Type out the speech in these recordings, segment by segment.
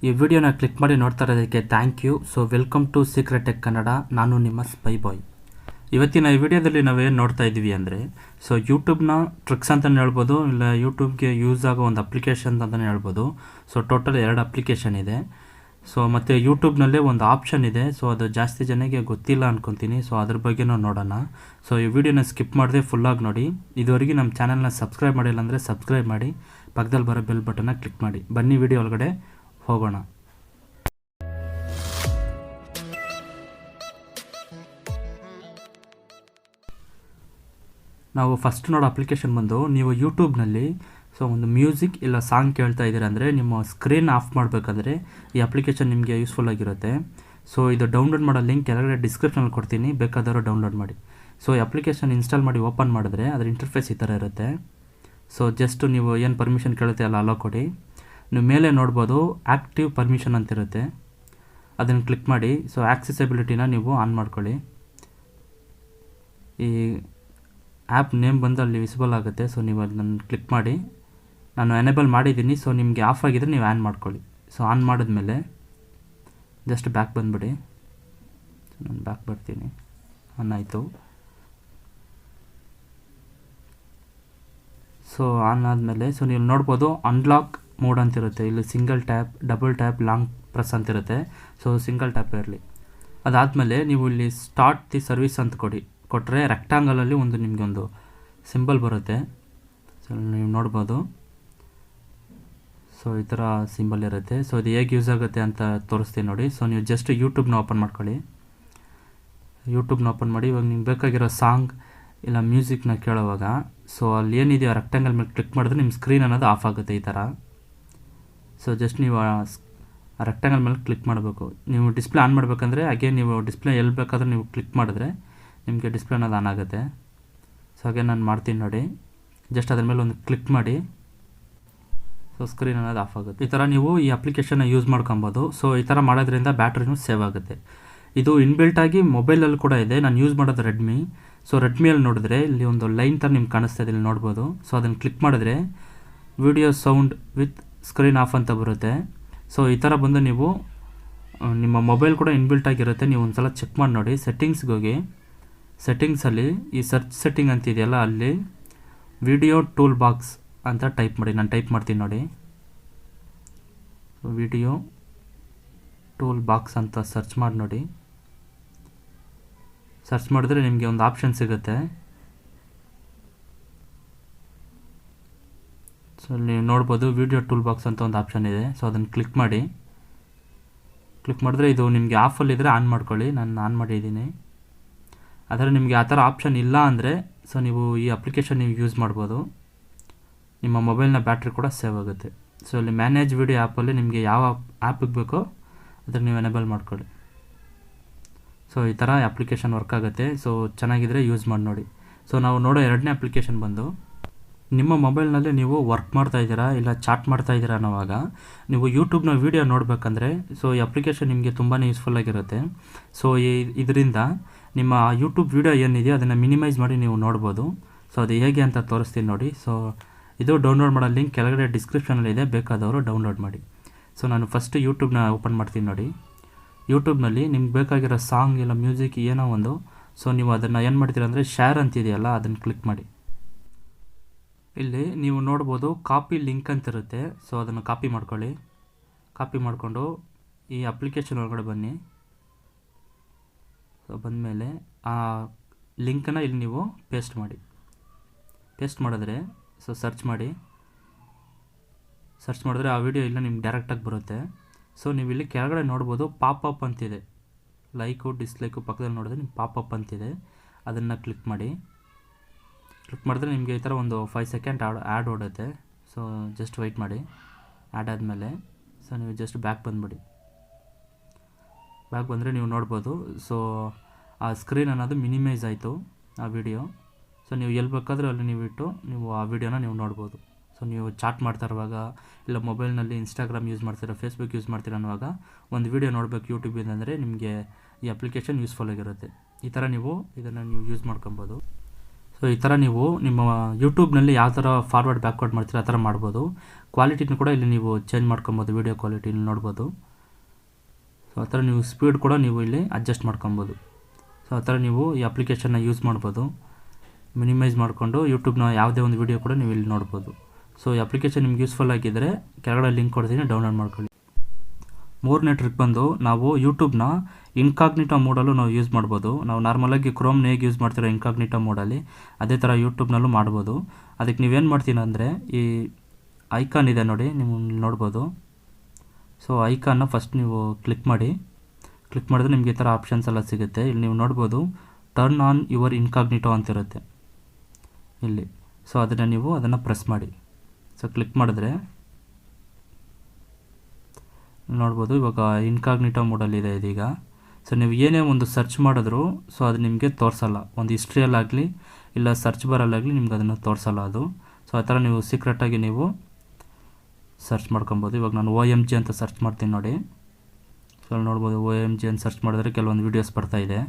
ಈ ವಿಡಿಯೋನ ಕ್ಲಿಕ್ ಮಾಡಿ ನೋಡ್ತಾ ಇರೋದಕ್ಕೆ thank you. So welcome to secret tech Kannada. ನಾನು ನಿಮ್ಮ ಸ್ಪೈ ಬಾಯ್. ಇವತ್ತಿನ ಈ ವಿಡಿಯೋದಲ್ಲಿ ನಾವೇನು ನೋಡ್ತಾ ಇದ್ದೀವಿ ಅಂದರೆ, ಸೊ ಯೂಟ್ಯೂಬ್ನ ಟ್ರಿಕ್ಸ್ ಅಂತಲೇ ಹೇಳ್ಬೋದು, ಇಲ್ಲ ಯೂಟ್ಯೂಬ್ಗೆ ಯೂಸ್ ಆಗೋ ಒಂದು ಅಪ್ಲಿಕೇಶನ್ ಅಂತಲೇ ಹೇಳ್ಬೋದು. ಸೊ ಟೋಟಲ್ 2 ಅಪ್ಲಿಕೇಶನ್ ಇದೆ. ಸೊ ಮತ್ತು ಯೂಟ್ಯೂಬ್ನಲ್ಲೇ ಒಂದು ಆಪ್ಷನ್ ಇದೆ. ಸೊ ಅದು ಜಾಸ್ತಿ ಜನಕ್ಕೆ ಗೊತ್ತಿಲ್ಲ ಅಂದ್ಕೊತೀನಿ. ಸೊ ಅದ್ರ ಬಗ್ಗೆನೂ ನೋಡೋಣ. ಸೊ ಈ ವಿಡಿಯೋನ ಸ್ಕಿಪ್ ಮಾಡದೆ ಫುಲ್ಲಾಗಿ ನೋಡಿ. ಇದುವರೆಗೆ ನಮ್ಮ ಚಾನಲ್ನ ಸಬ್ಸ್ಕ್ರೈಬ್ ಮಾಡಿಲ್ಲ ಅಂದರೆ ಸಬ್ಸ್ಕ್ರೈಬ್ ಮಾಡಿ, ಪಕ್ಕದಲ್ಲಿ ಬರೋ ಬೆಲ್ ಬಟನ್ನ ಕ್ಲಿಕ್ ಮಾಡಿ. ಬನ್ನಿ ವಿಡಿಯೋ ಒಳಗಡೆ ಹೋಗೋಣ. ನಾವು ಫಸ್ಟ್ ನೋಡೋ ಅಪ್ಲಿಕೇಶನ್ ಬಂದು, ನೀವು ಯೂಟ್ಯೂಬ್ನಲ್ಲಿ ಸೊ ಒಂದು ಮ್ಯೂಸಿಕ್ ಇಲ್ಲ ಸಾಂಗ್ ಕೇಳ್ತಾ ಇದ್ದೀರ ಅಂದರೆ ನಿಮ್ಮ ಸ್ಕ್ರೀನ್ ಆಫ್ ಮಾಡಬೇಕಂದ್ರೆ ಈ ಅಪ್ಲಿಕೇಶನ್ ನಿಮಗೆ ಯೂಸ್ಫುಲ್ ಆಗಿರುತ್ತೆ. ಸೊ ಇದು ಡೌನ್ಲೋಡ್ ಮಾಡೋ ಲಿಂಕ್ ಕೆಳಗಡೆ ಡಿಸ್ಕ್ರಿಪ್ಷನಲ್ಲಿ ಕೊಡ್ತೀನಿ, ಬೇಕಾದವರು ಡೌನ್ಲೋಡ್ ಮಾಡಿ. ಸೊ ಈ ಅಪ್ಲಿಕೇಶನ್ ಇನ್ಸ್ಟಾಲ್ ಮಾಡಿ ಓಪನ್ ಮಾಡಿದ್ರೆ ಅದರ ಇಂಟರ್ಫೇಸ್ ಈ ಥರ ಇರುತ್ತೆ. ಸೊ ಜಸ್ಟ್ ನೀವು ಏನು ಪರ್ಮಿಷನ್ ಕೇಳುತ್ತೆ ಅಲ್ಲ ಅಲೋ ಕೊಡಿ. ನೀವು ಮೇಲೆ ನೋಡ್ಬೋದು ಆ್ಯಕ್ಟಿವ್ ಪರ್ಮಿಷನ್ ಅಂತಿರುತ್ತೆ, ಅದನ್ನು ಕ್ಲಿಕ್ ಮಾಡಿ. ಸೊ ಆಕ್ಸೆಸಿಬಿಲಿಟಿನ ನೀವು ಆನ್ ಮಾಡ್ಕೊಳ್ಳಿ. ಈ ಆ್ಯಪ್ ನೇಮ್ ಬಂದು ಅಲ್ಲಿ ವಿಸಿಬಲ್ ಆಗುತ್ತೆ. ಸೊ ನೀವು ಅದನ್ನು ಕ್ಲಿಕ್ ಮಾಡಿ. ನಾನು ಎನೇಬಲ್ ಮಾಡಿದ್ದೀನಿ. ಸೊ ನಿಮಗೆ ಆಫ್ ಆಗಿದ್ರೆ ನೀವು ಆನ್ ಮಾಡ್ಕೊಳ್ಳಿ. ಸೊ ಆನ್ ಮಾಡಿದ್ಮೇಲೆ ಜಸ್ಟ್ ಬ್ಯಾಕ್ ಬಂದುಬಿಡಿ. ಸೊ ನಾನು ಬ್ಯಾಕ್ ಬರ್ತೀನಿ. ಆನ್ ಆಯಿತು. ಸೊ ಆನ್ ಆದಮೇಲೆ ಸೊ ನೀವು ನೋಡ್ಬೋದು ಅನ್ಲಾಕ್ ಮೋಡ್ ಅಂತಿರುತ್ತೆ. ಇಲ್ಲಿ single tap, double tap, long press ಅಂತಿರುತ್ತೆ. ಸೊ ಸಿಂಗಲ್ ಟ್ಯಾಪ್ ಇರಲಿ. ಅದಾದಮೇಲೆ ನೀವು ಇಲ್ಲಿ ಸ್ಟಾರ್ಟ್ ದಿ ಸರ್ವಿಸ್ ಅಂತ ಕೊಟ್ಟರೆ ರೆಕ್ಟಾಂಗಲಲ್ಲಿ ಒಂದು ನಿಮಗೆ ಒಂದು ಸಿಂಬಲ್ ಬರುತ್ತೆ. ಸೊ ನೀವು ನೋಡ್ಬೋದು. ಸೊ ಈ ಥರ ಸಿಂಬಲ್ ಇರುತ್ತೆ. ಸೊ ಇದು ಹೇಗೆ ಯೂಸ್ ಆಗುತ್ತೆ ಅಂತ ತೋರಿಸ್ತೀನಿ ನೋಡಿ. ಸೊ ನೀವು ಜಸ್ಟ್ ಯೂಟ್ಯೂಬ್ನ ಓಪನ್ ಮಾಡ್ಕೊಳ್ಳಿ. ಯೂಟ್ಯೂಬ್ನ ಓಪನ್ ಮಾಡಿ. ಇವಾಗ ನಿಮ್ಗೆ ಬೇಕಾಗಿರೋ ಸಾಂಗ್ ಇಲ್ಲ ಮ್ಯೂಸಿಕ್ನ ಕೇಳೋವಾಗ ಸೊ ಅಲ್ಲಿ ಏನಿದೆಯೋ ರೆಕ್ಟಾಂಗಲ್ ಮೇಲೆ ಕ್ಲಿಕ್ ಮಾಡಿದ್ರೆ ನಿಮ್ಮ ಸ್ಕ್ರೀನ್ ಅನ್ನೋದು ಆಫ್ ಆಗುತ್ತೆ ಈ ಥರ. ಸೊ ಜಸ್ಟ್ ನೀವು ಆ ರೆಕ್ಟಾಂಗಲ್ ಮೇಲೆ ಕ್ಲಿಕ್ ಮಾಡಬೇಕು. ನೀವು ಡಿಸ್ಪ್ಲೇ ಆನ್ ಮಾಡಬೇಕಂದ್ರೆ ಹಾಗೆ ನೀವು ಡಿಸ್ಪ್ಲೇ ಎಲ್ಲಿ ಬೇಕಾದರೂ ನೀವು ಕ್ಲಿಕ್ ಮಾಡಿದ್ರೆ ನಿಮಗೆ ಡಿಸ್ಪ್ಲೇ ಅನ್ನೋದು ಆನ್ ಆಗುತ್ತೆ. ಸೊ ಹಾಗೆ ನಾನು ಮಾಡ್ತೀನಿ ನೋಡಿ. ಜಸ್ಟ್ ಅದ್ರ ಮೇಲೆ ಒಂದು ಕ್ಲಿಕ್ ಮಾಡಿ. ಸೊ ಸ್ಕ್ರೀನ್ ಅನ್ನೋದು ಆಫ್ ಆಗುತ್ತೆ. ಈ ಥರ ನೀವು ಈ ಅಪ್ಲಿಕೇಶನ್ನ ಯೂಸ್ ಮಾಡ್ಕೊಬೋದು. ಸೊ ಈ ಥರ ಮಾಡೋದ್ರಿಂದ ಬ್ಯಾಟ್ರಿನೂ ಸೇವ್ ಆಗುತ್ತೆ. ಇದು ಇನ್ಬಿಲ್ಟಾಗಿ ಮೊಬೈಲಲ್ಲಿ ಕೂಡ ಇದೆ. ನಾನು ಯೂಸ್ ಮಾಡೋದು ರೆಡ್ಮಿ. ಸೊ ರೆಡ್ಮಿಯಲ್ಲಿ ನೋಡಿದ್ರೆ ಇಲ್ಲಿ ಒಂದು ಲೈನ್ ಥರ ನಿಮ್ಗೆ ಕಾಣಿಸ್ತಾ ಇದೆ, ಇಲ್ಲಿ ನೋಡ್ಬೋದು. ಸೊ ಅದನ್ನು ಕ್ಲಿಕ್ ಮಾಡಿದ್ರೆ video sound with screen of ಅಂತ ಬರುತ್ತೆ. ಸೊ ಈ ಥರ ಬಂದು ನೀವು ನಿಮ್ಮ ಮೊಬೈಲ್ ಕೂಡ ಇನ್ಬಿಲ್ಟ್ ಆಗಿರುತ್ತೆ. ನೀವು ಒಂದು ಸಲ ಚೆಕ್ ಮಾಡಿ ನೋಡಿ. ಸೆಟ್ಟಿಂಗ್ಸ್ಗೆ ಹೋಗಿ, ಸೆಟ್ಟಿಂಗ್ಸಲ್ಲಿ ಈ ಸರ್ಚ್ ಸೆಟ್ಟಿಂಗ್ ಅಂತಿದೆಯಲ್ಲ ಅಲ್ಲಿ ವಿಡಿಯೋ ಟೂಲ್ ಬಾಕ್ಸ್ ಅಂತ ಟೈಪ್ ಮಾಡಿ. ನಾನು ಟೈಪ್ ಮಾಡ್ತೀನಿ ನೋಡಿ. ವಿಡಿಯೋ ಟೂಲ್ ಬಾಕ್ಸ್ ಅಂತ ಸರ್ಚ್ ಮಾಡಿ ನೋಡಿ. ಸರ್ಚ್ ಮಾಡಿದ್ರೆ ನಿಮಗೆ ಒಂದು ಆಪ್ಷನ್ ಸಿಗುತ್ತೆ. ಸೊ ನೀವು ನೋಡ್ಬೋದು ವಿಡಿಯೋ ಟೂಲ್ ಬಾಕ್ಸ್ ಅಂತ ಒಂದು ಆಪ್ಷನ್ ಇದೆ. ಸೊ ಅದನ್ನು ಕ್ಲಿಕ್ ಮಾಡಿ. ಕ್ಲಿಕ್ ಮಾಡಿದ್ರೆ ಇದು ನಿಮಗೆ ಆಫಲ್ಲಿದ್ದರೆ ಆನ್ ಮಾಡ್ಕೊಳ್ಳಿ. ನಾನು ಆನ್ ಮಾಡಿದ್ದೀನಿ. ಆದರೆ ನಿಮಗೆ ಆ ಥರ ಆಪ್ಷನ್ ಇಲ್ಲ ಅಂದರೆ ಸೊ ನೀವು ಈ ಅಪ್ಲಿಕೇಶನ್ ನೀವು ಯೂಸ್ ಮಾಡ್ಬೋದು. ನಿಮ್ಮ ಮೊಬೈಲ್ನ ಬ್ಯಾಟ್ರಿ ಕೂಡ ಸೇವ್ ಆಗುತ್ತೆ. ಸೊ ಇಲ್ಲಿ ಮ್ಯಾನೇಜ್ ವಿಡಿಯೋ ಆ್ಯಪಲ್ಲಿ ನಿಮಗೆ ಯಾವ ಆ್ಯಪಿಗೆ ಬೇಕೋ ಅದನ್ನು ನೀವು ಎನೇಬಲ್ ಮಾಡ್ಕೊಳ್ಳಿ. ಸೊ ಈ ಥರ ಅಪ್ಲಿಕೇಶನ್ ವರ್ಕ್ ಆಗುತ್ತೆ. ಸೊ ಚೆನ್ನಾಗಿದ್ದರೆ ಯೂಸ್ ಮಾಡಿ ನೋಡಿ. ಸೊ ನಾವು ನೋಡೋ 2ನೇ ಅಪ್ಲಿಕೇಶನ್ ಬಂದು, ನಿಮ್ಮ ಮೊಬೈಲ್ನಲ್ಲಿ ನೀವು ವರ್ಕ್ ಮಾಡ್ತಾಯಿದ್ದೀರಾ ಇಲ್ಲ ಚಾಟ್ ಮಾಡ್ತಾಯಿದ್ದೀರಾ ಅನ್ನೋವಾಗ ನೀವು ಯೂಟ್ಯೂಬ್ನ ವೀಡಿಯೋ ನೋಡಬೇಕಂದ್ರೆ ಸೊ ಈ ಅಪ್ಲಿಕೇಶನ್ ನಿಮಗೆ ತುಂಬಾ ಯೂಸ್ಫುಲ್ ಆಗಿರುತ್ತೆ. ಸೊ ಇದರಿಂದ ನಿಮ್ಮ ಯೂಟ್ಯೂಬ್ ವೀಡಿಯೋ ಏನಿದೆಯೋ ಅದನ್ನು ಮಿನಿಮೈಸ್ ಮಾಡಿ ನೀವು ನೋಡ್ಬೋದು. ಸೊ ಅದು ಹೇಗೆ ಅಂತ ತೋರಿಸ್ತೀನಿ ನೋಡಿ. ಸೊ ಇದು ಡೌನ್ಲೋಡ್ ಮಾಡೋ ಲಿಂಕ್ ಕೆಳಗಡೆ ಡಿಸ್ಕ್ರಿಪ್ಷನಲ್ಲಿದೆ, ಬೇಕಾದವರು ಡೌನ್ಲೋಡ್ ಮಾಡಿ. ಸೊ ನಾನು ಫಸ್ಟ್ ಯೂಟ್ಯೂಬ್ನ ಓಪನ್ ಮಾಡ್ತೀನಿ ನೋಡಿ. ಯೂಟ್ಯೂಬ್ನಲ್ಲಿ ನಿಮ್ಗೆ ಬೇಕಾಗಿರೋ ಸಾಂಗ್ ಇಲ್ಲ ಮ್ಯೂಸಿಕ್ ಏನೋ ಒಂದು, ಸೊ ನೀವು ಅದನ್ನು ಏನು ಮಾಡ್ತೀರ ಅಂದರೆ ಶೇರ್ ಅಂತಿದೆಯಲ್ಲ ಅದನ್ನು ಕ್ಲಿಕ್ ಮಾಡಿ. ಇಲ್ಲಿ ನೀವು ನೋಡ್ಬೋದು ಕಾಪಿ ಲಿಂಕ್ ಅಂತಿರುತ್ತೆ. ಸೊ ಅದನ್ನು ಕಾಪಿ ಮಾಡ್ಕೊಳ್ಳಿ. ಕಾಪಿ ಮಾಡಿಕೊಂಡು ಈ ಅಪ್ಲಿಕೇಶನ್ ಒಳಗಡೆ ಬನ್ನಿ. ಸೊ ಬಂದಮೇಲೆ ಆ ಲಿಂಕನ್ನು ಇಲ್ಲಿ ನೀವು ಪೇಸ್ಟ್ ಮಾಡಿ. ಪೇಸ್ಟ್ ಮಾಡಿದ್ರೆ ಸೊ ಸರ್ಚ್ ಮಾಡಿ. ಸರ್ಚ್ ಮಾಡಿದ್ರೆ ಆ ವಿಡಿಯೋ ಇಲ್ಲ ನಿಮ್ಗೆ ಡೈರೆಕ್ಟಾಗಿ ಬರುತ್ತೆ. ಸೊ ನೀವು ಇಲ್ಲಿ ಕೆಳಗಡೆ ನೋಡ್ಬೋದು ಪಾಪಪ್ ಅಂತಿದೆ. ಲೈಕು ಡಿಸ್ಲೈಕು ಪಕ್ಕದಲ್ಲಿ ನೋಡಿದ್ರೆ ನಿಮ್ಗೆ ಪಾಪಪ್ ಅಂತಿದೆ, ಅದನ್ನು ಕ್ಲಿಕ್ ಮಾಡಿ. ಕ್ಲಿಕ್ ಮಾಡಿದ್ರೆ ನಿಮಗೆ ಈ ಥರ ಒಂದು 5 ಸೆಕೆಂಡ್ ಆ್ಯಡ್ ಓಡುತ್ತೆ. ಸೊ ಜಸ್ಟ್ ವೆಯ್ಟ್ ಮಾಡಿ. ಆ್ಯಡ್ ಆದಮೇಲೆ ಸೊ ನೀವು ಜಸ್ಟ್ ಬ್ಯಾಕ್ ಬಂದುಬಿಡಿ. ಬ್ಯಾಕ್ ಬಂದರೆ ನೀವು ನೋಡ್ಬೋದು ಸೊ ಆ ಸ್ಕ್ರೀನ್ ಅನ್ನೋದು ಮಿನಿಮೈಸ್ ಆಯಿತು ಆ ವಿಡಿಯೋ. ಸೊ ನೀವು ಎಲ್ಲಿ ಬೇಕಾದರೂ ಅಲ್ಲಿ ನೀವು ಇಟ್ಟು ನೀವು ಆ ವಿಡಿಯೋನ ನೀವು ನೋಡ್ಬೋದು. ಸೊ ನೀವು ಚಾಟ್ ಮಾಡ್ತಾ ಇರುವಾಗ ಇಲ್ಲ ಮೊಬೈಲ್ನಲ್ಲಿ ಇನ್ಸ್ಟಾಗ್ರಾಮ್ ಯೂಸ್ ಮಾಡ್ತೀರಾ, ಫೇಸ್ಬುಕ್ ಯೂಸ್ ಮಾಡ್ತೀರಾ ಅನ್ನುವಾಗ ಒಂದು ವಿಡಿಯೋ ನೋಡಬೇಕು ಯೂಟ್ಯೂಬಿಂದ ಅಂದರೆ ನಿಮಗೆ ಈ ಅಪ್ಲಿಕೇಶನ್ ಯೂಸ್ಫುಲ್ ಆಗಿರುತ್ತೆ. ಈ ಥರ ನೀವು ಇದನ್ನು ಯೂಸ್ ಮಾಡ್ಕೊಬೋದು. ಸೊ ಸೊ ಈ ಥರ ನೀವು ನಿಮ್ಮ ಯೂಟ್ಯೂಬ್ನಲ್ಲಿ ಯಾವ ಥರ ಫಾರ್ವರ್ಡ್ ಬ್ಯಾಕ್ವರ್ಡ್ ಮಾಡ್ತೀರ ಆ ಥರ ಮಾಡ್ಬೋದು. ಕ್ವಾಲಿಟಿನೂ ಕೂಡ ಇಲ್ಲಿ ನೀವು ಚೇಂಜ್ ಮಾಡ್ಕೊಬೋದು, ವೀಡಿಯೋ ಕ್ವಾಲಿಟಿ ಇಲ್ಲಿ ನೋಡ್ಬೋದು. ಸೊ ಆ ಥರ ನೀವು ಸ್ಪೀಡ್ ಕೂಡ ನೀವು ಇಲ್ಲಿ ಅಡ್ಜಸ್ಟ್ ಮಾಡ್ಕೊಬೋದು. ಸೊ ಆ ಥರ ನೀವು ಈ ಅಪ್ಲಿಕೇಶನ್ನ ಯೂಸ್ ಮಾಡ್ಬೋದು. ಮಿನಿಮೈಸ್ ಮಾಡಿಕೊಂಡು ಯೂಟ್ಯೂಬ್ನ ಯಾವುದೇ ಒಂದು ವೀಡಿಯೋ ಕೂಡ ನೀವು ಇಲ್ಲಿ ನೋಡ್ಬೋದು. ಸೊ ಈ ಅಪ್ಲಿಕೇಶನ್ ನಿಮ್ಗೆ ಯೂಸ್ಫುಲ್ ಆಗಿದ್ದರೆ ಕೆಳಗಡೆ ಲಿಂಕ್ ಕೊಡ್ತೀನಿ, ಡೌನ್ಲೋಡ್ ಮಾಡ್ಕೊಳ್ಳಿ. ಮೂರನೇ ಟ್ರಿಕ್ ಬಂದು ನಾವು ಯೂಟ್ಯೂಬ್ನ ಇನ್ಕಾಗ್ನಿಟೋ ಮೋಡಲ್ಲೂ ನಾವು ಯೂಸ್ ಮಾಡ್ಬೋದು. ನಾವು ನಾರ್ಮಲಾಗಿ ಕ್ರೋಮ್ನ ಹೇಗೆ ಯೂಸ್ ಮಾಡ್ತೀರೋ ಇನ್ಕಾಗ್ನಿಟೋ ಮೋಡಲ್ಲಿ ಅದೇ ಥರ ಯೂಟ್ಯೂಬ್ನಲ್ಲೂ ಮಾಡ್ಬೋದು. ಅದಕ್ಕೆ ನೀವೇನು ಮಾಡ್ತೀನಿ ಅಂದರೆ ಈ ಐಕಾನ್ ಇದೆ ನೋಡಿ, ನೀವು ನೋಡ್ಬೋದು. ಸೊ ಐಕಾನ್ನ ಫಸ್ಟ್ ನೀವು ಕ್ಲಿಕ್ ಮಾಡಿದ್ರೆ ನಿಮಗೆ ಈ ಥರ ಆಪ್ಷನ್ಸ್ ಎಲ್ಲ ಸಿಗುತ್ತೆ. ಇಲ್ಲಿ ನೀವು ನೋಡ್ಬೋದು ಟರ್ನ್ ಆನ್ ಯುವರ್ ಇನ್ಕಾಗ್ನಿಟೋ ಅಂತಿರುತ್ತೆ ಇಲ್ಲಿ. ಸೊ ಅದನ್ನು ಪ್ರೆಸ್ ಮಾಡಿ. ಸೊ ಕ್ಲಿಕ್ ಮಾಡಿದ್ರೆ ನೋಡ್ಬೋದು ಇವಾಗ ಇನ್ಕಾಗ್ನಿಟೋ ಮೋಡಲ್ಲಿದೆ ಇದೀಗ. ಸೊ ನೀವು ಏನೇ ಒಂದು ಸರ್ಚ್ ಮಾಡಿದ್ರು ಸೊ ಅದು ನಿಮಗೆ ತೋರಿಸಲ್ಲ, ಒಂದು ಹಿಸ್ಟ್ರಿಯಲ್ಲಾಗಲಿ ಇಲ್ಲ ಸರ್ಚ್ ಬಾರಲ್ಲಾಗಲಿ ನಿಮ್ಗೆ ಅದನ್ನು ತೋರಿಸಲ್ಲ ಅದು. ಸೊ ಆ ಥರ ನೀವು ಸೀಕ್ರೆಟಾಗಿ ನೀವು ಸರ್ಚ್ ಮಾಡ್ಕೊಬೋದು. ಇವಾಗ ನಾನು OMG ಅಂತ ಸರ್ಚ್ ಮಾಡ್ತೀನಿ ನೋಡಿ. ಸೊ ಅಲ್ಲಿ ನೋಡ್ಬೋದು OMG ಅಂತ ಸರ್ಚ್ ಮಾಡಿದ್ರೆ ಕೆಲವೊಂದು ವೀಡಿಯೋಸ್ ಬರ್ತಾಯಿದೆ,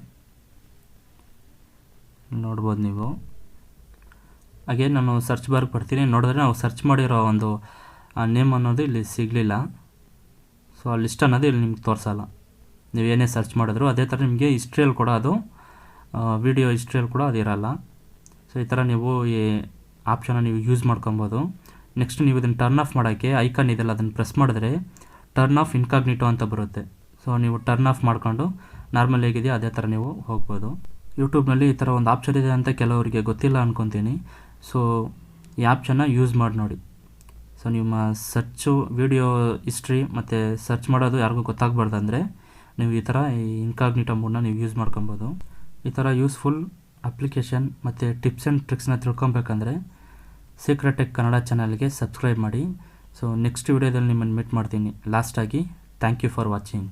ನೋಡ್ಬೋದು ನೀವು. ಹಾಗೆ ನಾನು ಸರ್ಚ್ ಬಾರ್ಗೆ ಬರ್ತೀನಿ, ನೋಡಿದ್ರೆ ನಾವು ಸರ್ಚ್ ಮಾಡಿರೋ ಒಂದು ನೇಮ್ ಅನ್ನೋದು ಇಲ್ಲಿ ಸಿಗಲಿಲ್ಲ. ಸೊ ಆ ಲಿಸ್ಟ್ ಅನ್ನೋದು ಇಲ್ಲಿ ನಿಮ್ಗೆ ತೋರಿಸಲ್ಲ, ನೀವು ಏನೇ ಸರ್ಚ್ ಮಾಡಿದ್ರು. ಅದೇ ಥರ ನಿಮಗೆ ಹಿಸ್ಟ್ರಿಯಲ್ಲಿ ಕೂಡ ಅದು ವೀಡಿಯೋ ಹಿಸ್ಟ್ರಿಯಲ್ಲಿ ಕೂಡ ಅದು ಇರೋಲ್ಲ. ಸೊ ಈ ಥರ ನೀವು ಈ ಆಪ್ಷನ್ನ ನೀವು ಯೂಸ್ ಮಾಡ್ಕೊಬೋದು. ನೆಕ್ಸ್ಟ್ ನೀವು ಇದನ್ನು ಟರ್ನ್ ಆಫ್ ಮಾಡೋಕ್ಕೆ ಐಕಾನ್ ಇದೆಲ್ಲ ಅದನ್ನು ಪ್ರೆಸ್ ಮಾಡಿದ್ರೆ ಟರ್ನ್ ಆಫ್ ಇನ್ಕಾಗ್ನಿಟೋ ಅಂತ ಬರುತ್ತೆ. ಸೊ ನೀವು ಟರ್ನ್ ಆಫ್ ಮಾಡ್ಕೊಂಡು ನಾರ್ಮಲ್ ಹೇಗಿದೆಯೋ ಅದೇ ಥರ ನೀವು ಹೋಗ್ಬೋದು. ಯೂಟ್ಯೂಬ್ನಲ್ಲಿ ಈ ಥರ ಒಂದು ಆಪ್ಷನ್ ಇದೆ ಅಂತ ಕೆಲವರಿಗೆ ಗೊತ್ತಿಲ್ಲ ಅಂದ್ಕೊತೀನಿ. ಸೊ ಈ ಆಪ್ಷನ್ನ ಯೂಸ್ ಮಾಡಿ ನೋಡಿ. ಸೊ ನಿಮ್ಮ ಸರ್ಚು ವೀಡಿಯೋ ಹಿಸ್ಟ್ರಿ ಮತ್ತು ಸರ್ಚ್ ಮಾಡೋದು ಯಾರಿಗೂ ಗೊತ್ತಾಗಬಾರ್ದು ಅಂದರೆ ನೀವು ಈ ಥರ ಈ ಇನ್ಕಾಗ್ನಿಟೋ ಮೋಡ್ನ ನೀವು ಯೂಸ್ ಮಾಡ್ಕೊಬೋದು. ಈ ಥರ ಯೂಸ್ಫುಲ್ ಅಪ್ಲಿಕೇಶನ್ ಮತ್ತು ಟಿಪ್ಸ್ ಆ್ಯಂಡ್ ಟ್ರಿಕ್ಸ್ನ ತಿಳ್ಕೊಬೇಕಂದ್ರೆ ಸೀಕ್ರೆಟ್ ಟೆಕ್ ಕನ್ನಡ ಚಾನಲ್ಗೆ ಸಬ್ಸ್ಕ್ರೈಬ್ ಮಾಡಿ. ಸೊ ನೆಕ್ಸ್ಟ್ ವೀಡಿಯೋದಲ್ಲಿ ನಿಮ್ಮನ್ನು ಮೀಟ್ ಮಾಡ್ತೀನಿ. ಲಾಸ್ಟಾಗಿ ಥ್ಯಾಂಕ್ ಯು ಫಾರ್ ವಾಚಿಂಗ್.